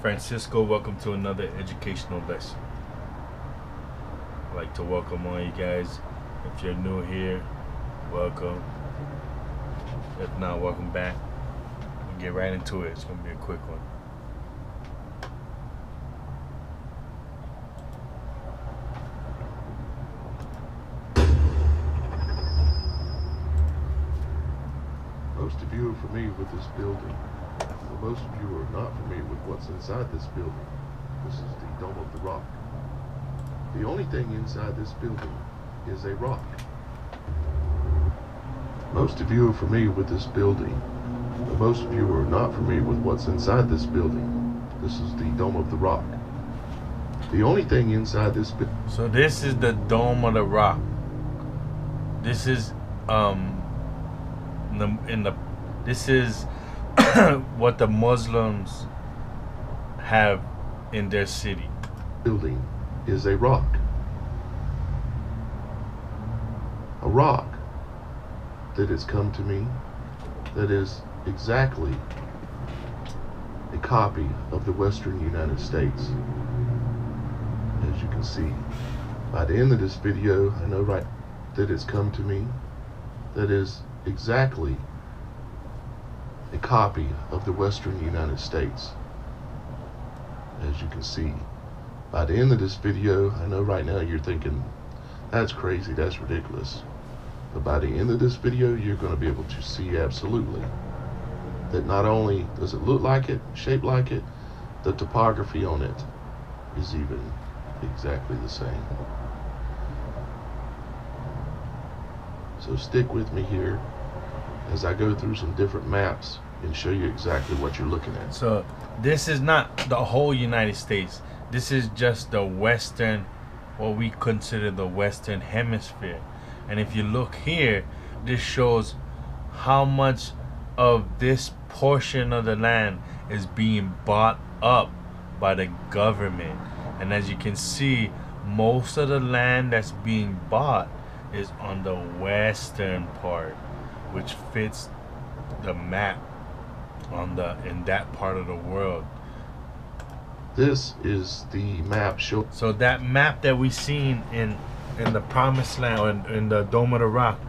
Francisco. Welcome to another educational lesson. I'd like to welcome all you guys. If you're new here, welcome. If not, welcome back. We'll get right into it. It's going to be a quick one. Most of you are familiar with this building, but most of you are not familiar with what's inside this building. This is the Dome of the Rock. The only thing inside this building is a rock. Most of you are familiar with this building, but most of you are not familiar with what's inside this building. This is the Dome of the Rock. The only thing inside this building. So this is the Dome of the Rock. This is this is what the Muslims have in their city. Building is a rock. A rock that has come to me that is exactly a copy of the Western United States. As you can see, by the end of this video, I know right that it's come to me that is exactly a copy of the Western United States. As you can see, by the end of this video, I know right now you're thinking, that's crazy, that's ridiculous. But by the end of this video, you're going to be able to see absolutely that not only does it look like it, shaped like it, the topography on it is even exactly the same. So stick with me here as I go through some different maps and show you exactly what you're looking at. So this is not the whole United States. This is just the western, what we consider the Western Hemisphere. And if you look here, this shows how much of this portion of the land is being bought up by the government. And as you can see, most of the land that's being bought is on the western part, which fits the map in that part of the world. This is the map show. So that map that we seen in the Promised Land, or in the Dome of the Rock,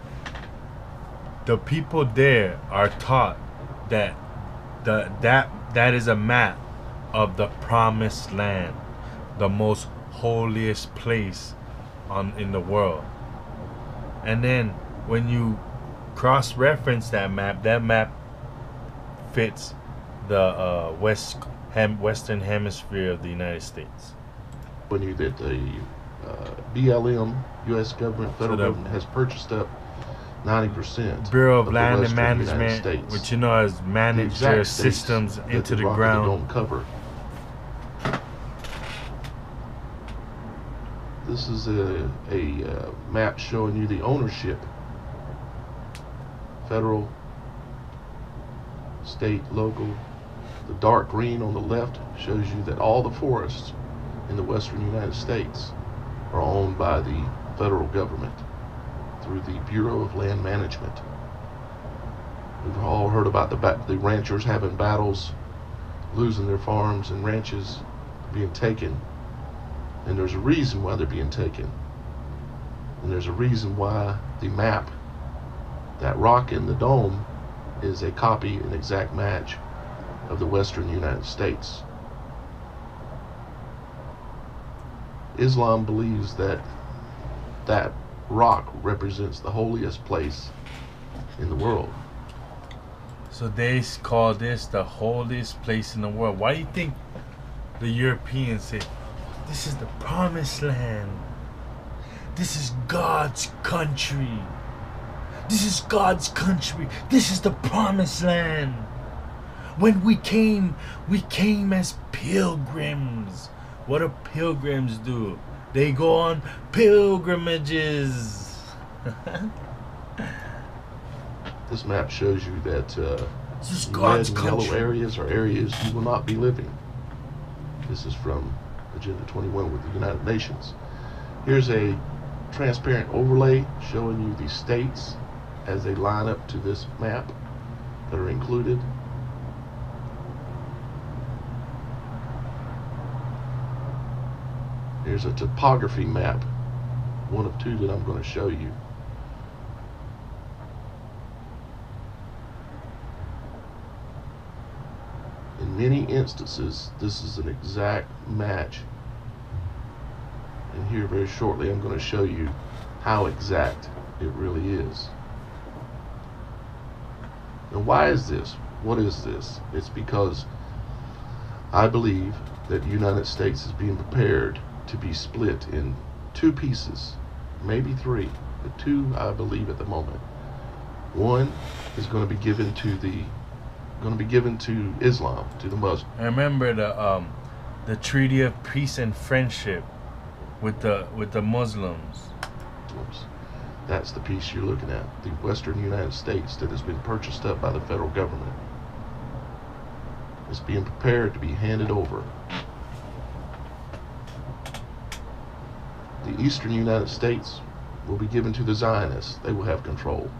the people there are taught that that is a map of the Promised Land, the most holiest place in the world. And then when you cross-reference that map fits the Western Hemisphere of the United States. When you did the BLM, U.S. government, federal government has purchased up 90%. Bureau of Land and Management, which you know has managed their systems into the ground. Don't cover. This is a map showing you the ownership. Federal, state, local. The dark green on the left shows you that all the forests in the Western United States are owned by the federal government through the Bureau of Land Management. We've all heard about the ranchers having battles, losing their farms and ranches, being taken. And there's a reason why they're being taken. And there's a reason why the map, that rock in the dome, is a copy, an exact match of the Western United States. Islam believes that that rock represents the holiest place in the world. So they call this the holiest place in the world. Why do you think the Europeans say, this is the Promised Land? This is God's country. This is God's country. This is the Promised Land. When we came as pilgrims. What do pilgrims do? They go on pilgrimages. This map shows you that this is God's red and yellow country. areas are areas you will not be living. This is from Agenda 21 with the United Nations. Here's a transparent overlay showing you the states as they line up to this map that are included. Here's a topography map, one of two that I'm going to show you. In many instances, this is an exact match. And here very shortly I'm going to show you how exact it really is. And why is this? What is this? It's because I believe that the United States is being prepared to be split in two pieces, maybe three, but two I believe at the moment. One is going to be given to Islam, to the Muslims. I remember the Treaty of Peace and Friendship with the Muslims. That's the piece you're looking at, the Western United States that has been purchased up by the federal government. It's being prepared to be handed over. The Eastern United States will be given to the Zionists. They will have control.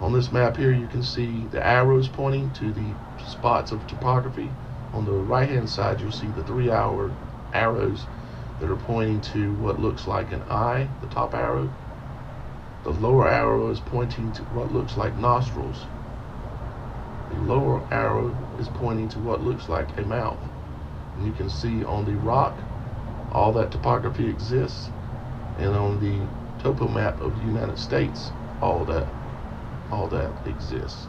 On this map here, you can see the arrows pointing to the spots of topography. On the right hand side, you'll see the three arrows that are pointing to what looks like an eye, the top arrow. The lower arrow is pointing to what looks like nostrils. The lower arrow is pointing to what looks like a mouth. And you can see on the rock, all that topography exists. And on the topo map of the United States, all that exists.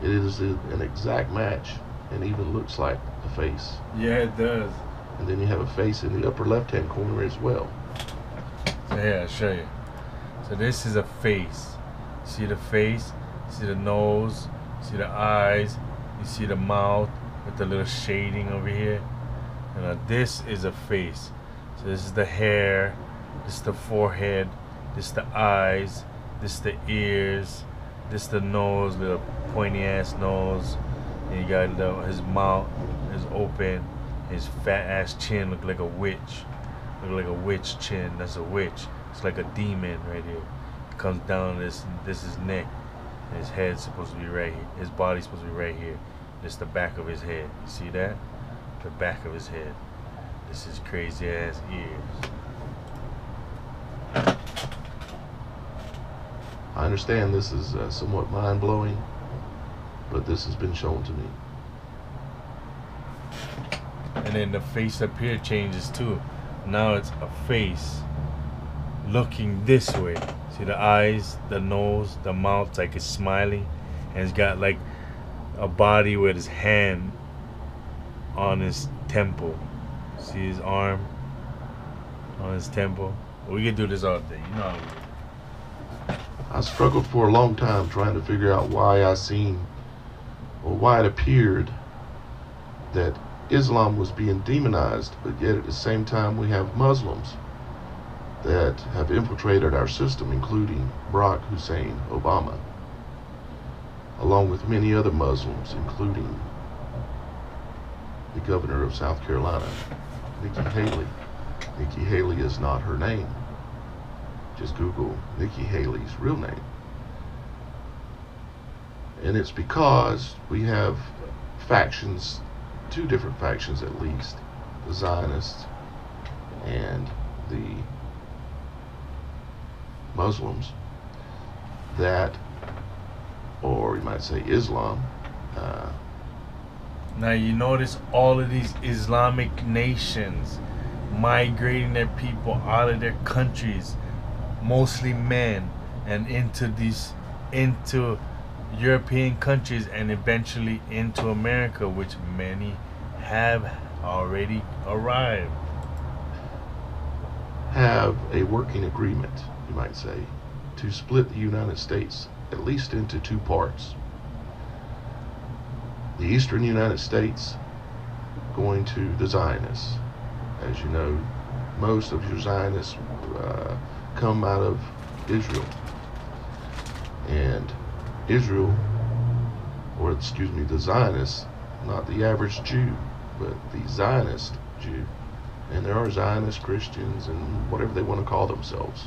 It is an exact match and even looks like a face. Yeah, it does. And then you have a face in the upper left hand corner as well. So here, I'll show you. So this is a face. See the face? See the nose? See the eyes? You see the mouth with the little shading over here? And this is a face. So this is the hair. This is the forehead. This is the eyes. This is the ears. This is the nose, little pointy ass nose. And you got his mouth is open. His fat ass chin look like a witch. Look like a witch chin. That's a witch. It's like a demon right here. It comes down this is his neck. And his head's supposed to be right here. His body's supposed to be right here. This the back of his head. You see that? The back of his head. This is crazy ass ears. I understand this is somewhat mind-blowing, but this has been shown to me. And then the face up here changes too. Now it's a face looking this way. See the eyes, the nose, the mouth, like it's smiling. And it's got like a body with his hand on his temple. See his arm on his temple. We could do this all day, you know how we do. I struggled for a long time trying to figure out why it appeared that Islam was being demonized, but yet at the same time we have Muslims that have infiltrated our system, including Barack Hussein Obama, along with many other Muslims, including the governor of South Carolina, Nikki Haley. Nikki Haley is not her name. Just Google Nikki Haley's real name. And it's because we have factions, two different factions at least, the Zionists and the Muslims, that, or you might say Islam. Now you notice all of these Islamic nations migrating their people out of their countries, mostly men, and into European countries and eventually into America, which many have already arrived. Have a working agreement, you might say, to split the United States at least into two parts. The Eastern United States going to the Zionists. As you know, most of your Zionists come out of Israel. And Israel, or excuse me, the Zionists, not the average Jew, but the Zionist Jew. And there are Zionist Christians and whatever they want to call themselves.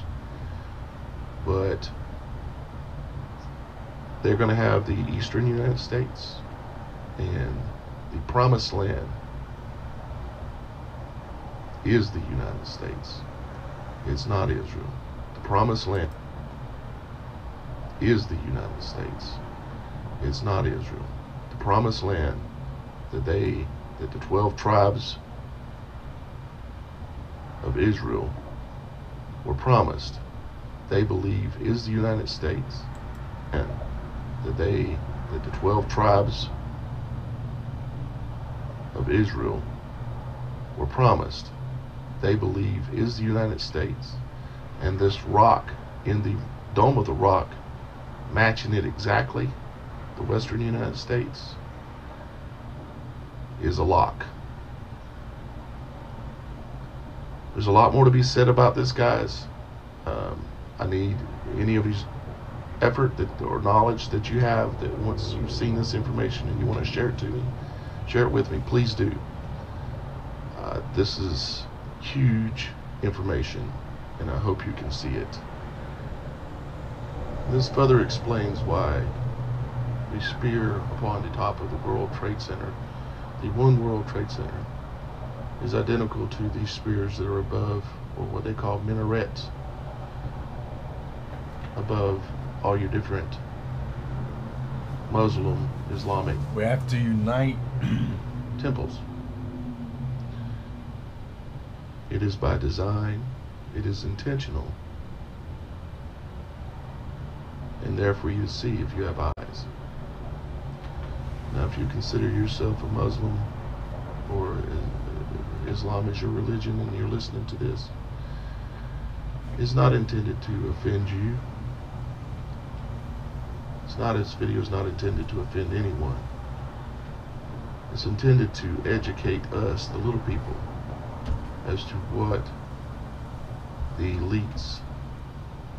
But they're going to have the Eastern United States and the Promised Land is the United States. It's not Israel. The promised land is the United States. It's not Israel. The promised land that the 12 tribes of Israel were promised, they believe is the United States, and that the 12 tribes of Israel were promised, they believe is the United States, and this rock in the Dome of the Rock, matching it exactly, the Western United States, is a lock. There's a lot more to be said about this, guys. I need any of his effort or knowledge that you have, that once you've seen this information and you want to share it to me, share it with me, please do. This is huge information, and I hope you can see it. This further explains why the spear upon the top of the World Trade Center, the One World Trade Center, is identical to these spears that are above, or what they call minarets, above all your different Muslim, Islamic We have to unite. temples. It is by design, it is intentional, and there for you to see if you have eyes. Now, if you consider yourself a Muslim, or Islam is your religion, and you're listening to this, it's not intended to offend you. This video is not intended to offend anyone. It's intended to educate us, the little people, as to what the elites'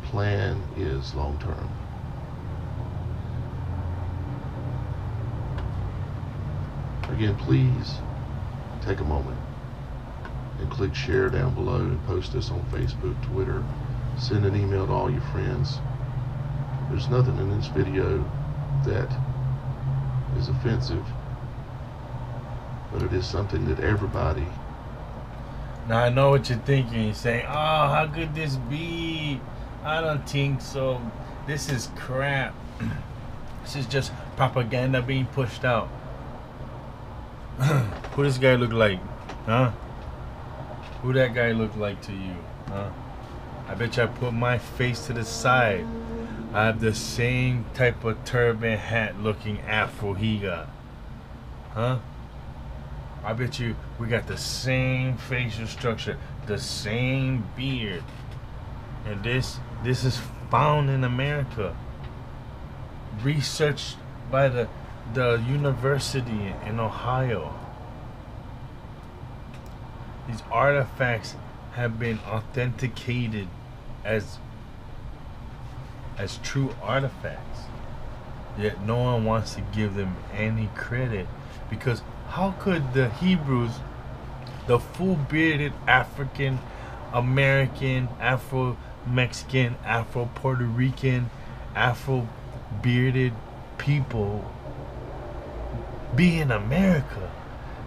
plan is long term. Again, please take a moment and click share down below, and post this on Facebook, Twitter, send an email to all your friends. There's nothing in this video that is offensive, but it is something that everybody. Now I know what you're thinking. You're saying, "Oh, how could this be? I don't think so. This is crap. This is just propaganda being pushed out." Who this guy look like? Huh? Who that guy look like to you? Huh? I bet you I put my face to the side. I have the same type of turban hat looking afro he got. Huh? I bet you we got the same facial structure, the same beard. And this is found in America. Researched by the university in Ohio. These artifacts have been authenticated as true artifacts. Yet no one wants to give them any credit, because how could the Hebrews, the full-bearded African American, Afro-Mexican, Afro-Puerto Rican, Afro-bearded people be in America?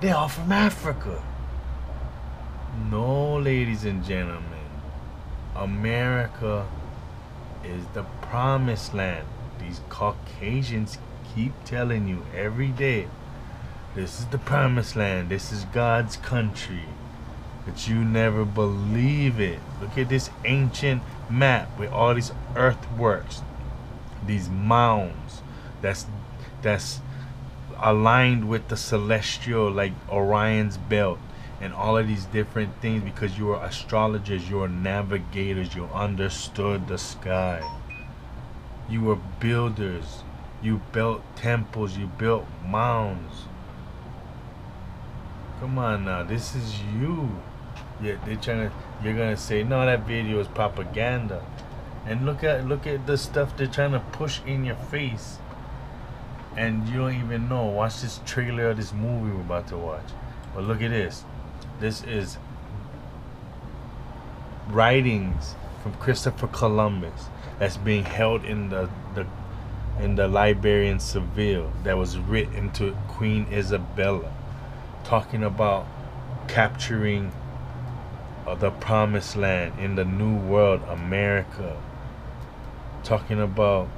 They're all from Africa. No, ladies and gentlemen, America is the promised land. These Caucasians keep telling you every day, this is the promised land, this is God's country, but you never believe it. Look at this ancient map with all these earthworks, these mounds that's aligned with the celestial, like Orion's belt, and all of these different things, because you are astrologers, you are navigators, you understood the sky, you were builders, you built temples, you built mounds. Come on now, this is you. Yeah, you're gonna say, no, that video is propaganda. And look at the stuff they're trying to push in your face, and you don't even know. Watch this trailer of this movie we're about to watch. But look at this. This is writings from Christopher Columbus that's being held in the library in Seville, that was written to Queen Isabella, talking about capturing of the promised land in the new world, America. Talking about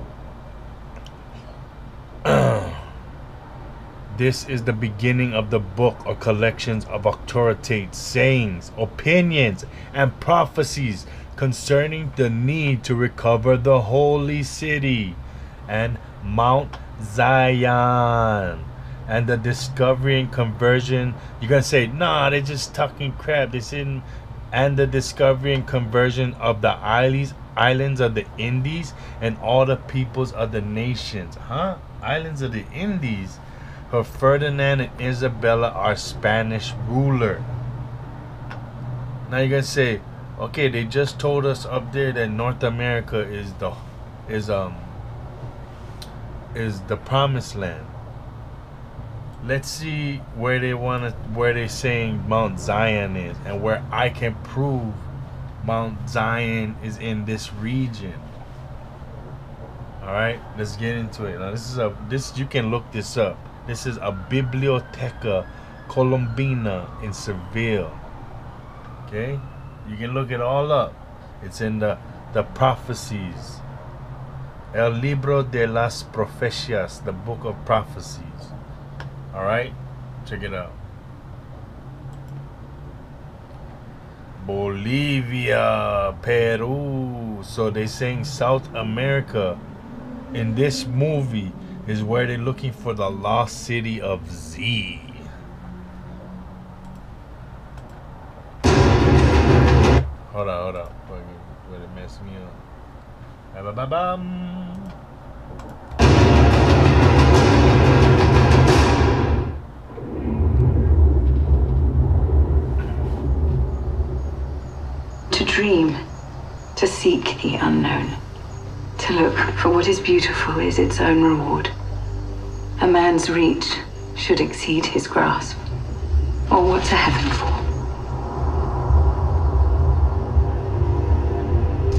this is the beginning of the book or collections of authoritates, sayings, opinions, and prophecies concerning the need to recover the holy city and Mount Zion and the discovery and conversion. You're gonna say, nah, they're just talking crap. They said, and the discovery and conversion of the islands of the Indies and all the peoples of the nations. Huh? Islands of the Indies. For Ferdinand and Isabella are Spanish ruler. Now you're gonna say, okay, they just told us up there that North America is the promised land. Let's see where they're saying Mount Zion is, and where I can prove Mount Zion is in this region. All right, let's get into it. Now this you can look this up. This is a Biblioteca Colombina in Seville. Okay, you can look it all up. It's in the prophecies. El Libro de las Profecias, the book of prophecies. All right, check it out. Bolivia, Peru. So they're saying South America in this movie is where they're looking for the lost city of Z. Hold on. Wait, it messed me up. Ba-ba-ba-bam. To dream, to seek the unknown, to look for what is beautiful is its own reward. A man's reach should exceed his grasp. Or what's a heaven for?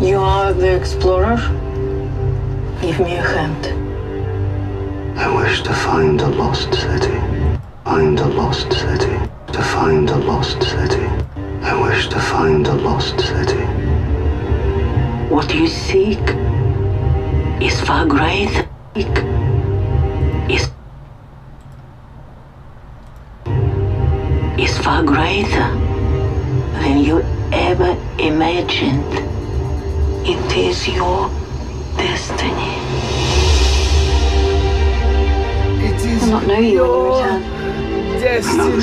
You are the explorer? Give me a hand. I wish to find a lost city. Find a lost city. To find a lost city. I wish to find a lost city. What you seek is far greater. Is far greater than you ever imagined. It is your destiny. It is I'll not know you when you return. destiny.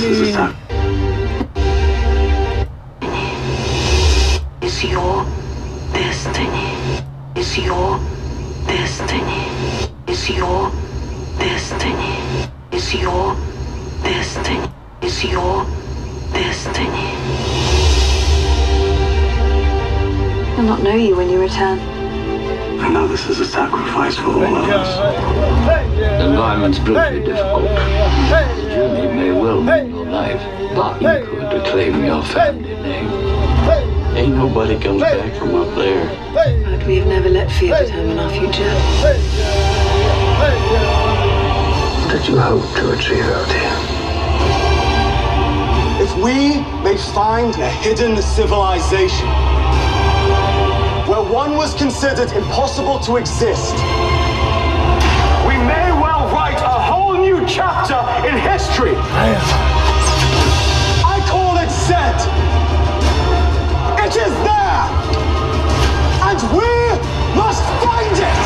Is your destiny. Is your destiny. Is your destiny. Is your destiny. Is your destiny. I'll not know you when you return. I know this is a sacrifice for all of us. The environment's brutally difficult. The journey may well mean your life, but you could reclaim your family name. Ain't nobody comes back from up there. But we've never let fear determine our future. What did you hope to achieve out here? If we may find a hidden civilization where one was considered impossible to exist, we may well write a whole new chapter in history. I call it Zed. It is there, and we must find it.